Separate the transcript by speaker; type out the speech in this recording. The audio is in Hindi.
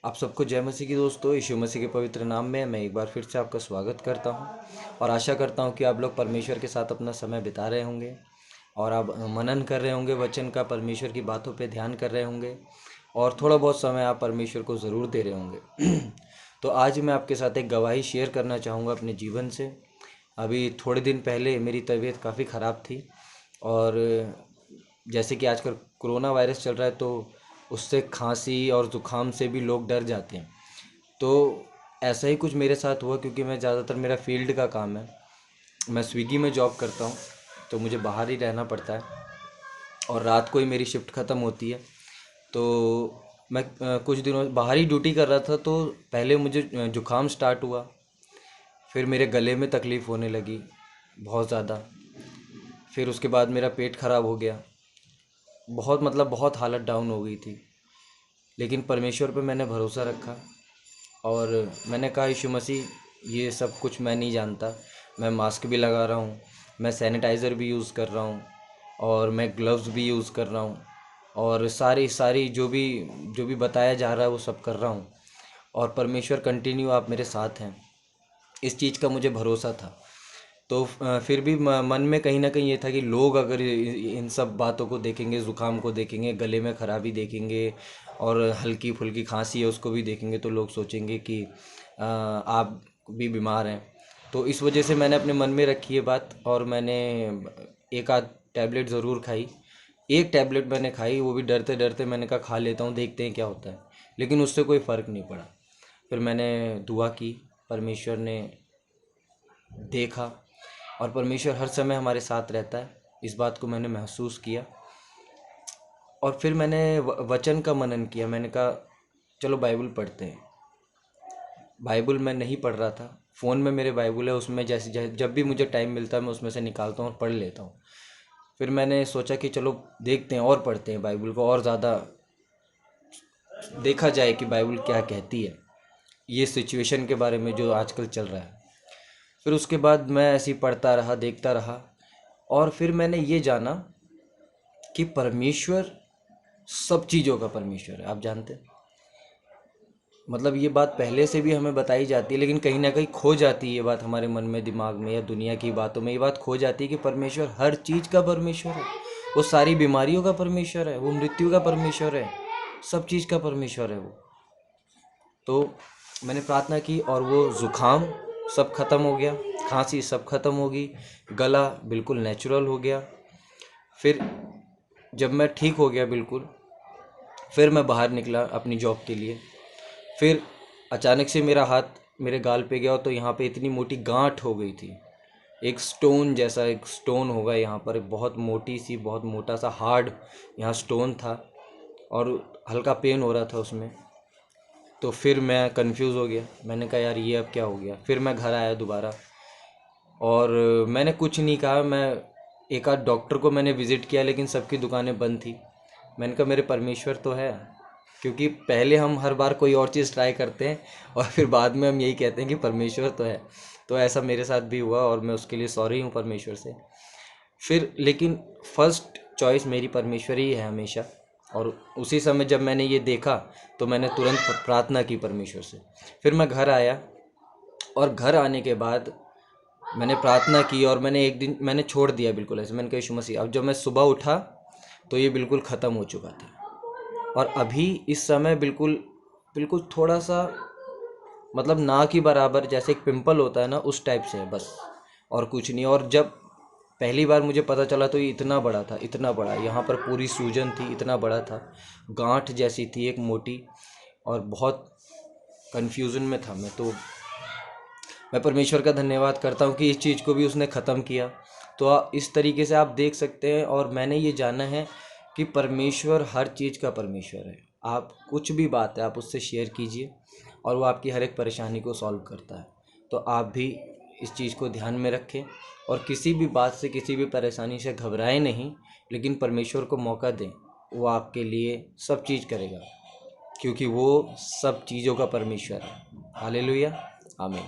Speaker 1: आप सबको जय मसीह की दोस्तों। यीशु मसीह के पवित्र नाम में मैं एक बार फिर से आपका स्वागत करता हूं और आशा करता हूं कि आप लोग परमेश्वर के साथ अपना समय बिता रहे होंगे और आप मनन कर रहे होंगे वचन का, परमेश्वर की बातों पे ध्यान कर रहे होंगे और थोड़ा बहुत समय आप परमेश्वर को ज़रूर दे रहे होंगे। तो आज मैं आपके साथ एक गवाही शेयर करना चाहूँगा अपने जीवन से। अभी थोड़े दिन पहले मेरी तबीयत काफ़ी ख़राब थी और जैसे कि आजकल कोरोना वायरस चल रहा है तो उससे खांसी और ज़ुकाम से भी लोग डर जाते हैं। तो ऐसा ही कुछ मेरे साथ हुआ, क्योंकि मैं ज़्यादातर, मेरा फील्ड का काम है, मैं स्विगी में जॉब करता हूँ तो मुझे बाहर ही रहना पड़ता है और रात को ही मेरी शिफ्ट ख़त्म होती है। तो मैं कुछ दिनों बाहर ही ड्यूटी कर रहा था तो पहले मुझे ज़ुकाम स्टार्ट हुआ, फिर मेरे गले में तकलीफ़ होने लगी बहुत ज़्यादा, फिर उसके बाद मेरा पेट ख़राब हो गया, बहुत बहुत हालत डाउन हो गई थी। लेकिन परमेश्वर पे मैंने भरोसा रखा और मैंने कहा, यीशु मसीह, ये सब कुछ मैं नहीं जानता, मैं मास्क भी लगा रहा हूँ, मैं सैनिटाइज़र भी यूज़ कर रहा हूँ और मैं ग्लव्स भी यूज़ कर रहा हूँ और सारी सारी जो भी बताया जा रहा है वो सब कर रहा हूँ और परमेश्वर कंटिन्यू आप मेरे साथ हैं, इस चीज़ का मुझे भरोसा था। तो फिर भी मन में कहीं ना कहीं ये था कि लोग अगर इन सब बातों को देखेंगे, ज़ुकाम को देखेंगे, गले में खराबी देखेंगे और हल्की फुल्की खांसी है उसको भी देखेंगे तो लोग सोचेंगे कि आप भी बीमार हैं। तो इस वजह से मैंने अपने मन में रखी ये बात और मैंने एक आध टैबलेट ज़रूर खाई। एक टैबलेट मैंने खाई, वो भी डरते डरते, मैंने कहा खा लेता हूँ, देखते हैं क्या होता है, लेकिन उससे कोई फ़र्क नहीं पड़ा। फिर मैंने दुआ की, परमेश्वर ने देखा और परमेश्वर हर समय हमारे साथ रहता है, इस बात को मैंने महसूस किया। और फिर मैंने वचन का मनन किया, मैंने कहा चलो बाइबल पढ़ते हैं। बाइबल मैं नहीं पढ़ रहा था, फ़ोन में मेरे बाइबल है, उसमें जैसे जब भी मुझे टाइम मिलता है मैं उसमें से निकालता हूँ और पढ़ लेता हूँ। फिर मैंने सोचा कि चलो देखते हैं और पढ़ते हैं बाइबल को, और ज़्यादा देखा जाए कि बाइबल क्या कहती है ये सिचुएशन के बारे में जो आजकल चल रहा है। फिर उसके बाद मैं ऐसे ही पढ़ता रहा, देखता रहा और फिर मैंने ये जाना कि परमेश्वर सब चीज़ों का परमेश्वर है। आप जानते हैं, ये बात पहले से भी हमें बताई जाती है, लेकिन कहीं ना कहीं खो जाती है ये बात हमारे मन में, दिमाग में या दुनिया की बातों में। ये बात खो जाती है कि परमेश्वर हर चीज़ का परमेश्वर है, वो सारी बीमारियों का परमेश्वर है, वो मृत्यु का परमेश्वर है, सब चीज़ का परमेश्वर है वो। तो मैंने प्रार्थना की और वो ज़ुकाम सब ख़त्म हो गया, खांसी सब ख़त्म हो गई, गला बिल्कुल नेचुरल हो गया। फिर जब मैं ठीक हो गया बिल्कुल, फिर मैं बाहर निकला अपनी जॉब के लिए। फिर अचानक से मेरा हाथ मेरे गाल पे गया तो यहाँ पे इतनी मोटी गांठ हो गई थी, एक स्टोन जैसा, एक स्टोन होगा यहाँ पर, एक बहुत मोटी सी, बहुत मोटा सा हार्ड यहाँ स्टोन था और हल्का पेन हो रहा था उसमें। तो फिर मैं कंफ्यूज हो गया, मैंने कहा यार ये अब क्या हो गया। फिर मैं घर आया दोबारा और मैंने कुछ नहीं कहा, मैं एक आध डॉक्टर को मैंने विज़िट किया लेकिन सबकी दुकानें बंद थी। मैंने कहा मेरे परमेश्वर तो है, क्योंकि पहले हम हर बार कोई और चीज़ ट्राई करते हैं और फिर बाद में हम यही कहते हैं कि परमेश्वर तो है। तो ऐसा मेरे साथ भी हुआ और मैं उसके लिए सॉरी हूँ परमेश्वर से। फिर लेकिन फर्स्ट चॉइस मेरी परमेश्वर ही है हमेशा। और उसी समय जब मैंने ये देखा तो मैंने तुरंत प्रार्थना की परमेश्वर से। फिर मैं घर आया और घर आने के बाद मैंने प्रार्थना की और मैंने एक दिन मैंने छोड़ दिया बिल्कुल ऐसे। मैंने कहा यीशु मसीह, अब जब मैं सुबह उठा तो ये बिल्कुल ख़त्म हो चुका था और अभी इस समय बिल्कुल बिल्कुल थोड़ा सा, ना के बराबर, जैसे एक पिंपल होता है ना, उस टाइप से है बस, और कुछ नहीं। और जब पहली बार मुझे पता चला तो ये इतना बड़ा था, इतना बड़ा, यहाँ पर पूरी सूजन थी, इतना बड़ा था, गांठ जैसी थी एक मोटी, और बहुत कन्फ्यूज़न में था मैं। तो मैं परमेश्वर का धन्यवाद करता हूँ कि इस चीज़ को भी उसने ख़त्म किया। तो इस तरीके से आप देख सकते हैं और मैंने ये जाना है कि परमेश्वर हर चीज़ का परमेश्वर है। आप कुछ भी बात है आप उससे शेयर कीजिए और वो आपकी हर एक परेशानी को सॉल्व करता है। तो आप भी इस चीज़ को ध्यान में रखें और किसी भी बात से, किसी भी परेशानी से घबराएं नहीं, लेकिन परमेश्वर को मौका दें, वो आपके लिए सब चीज़ करेगा, क्योंकि वो सब चीज़ों का परमेश्वर है। हालेलुया, आमीन।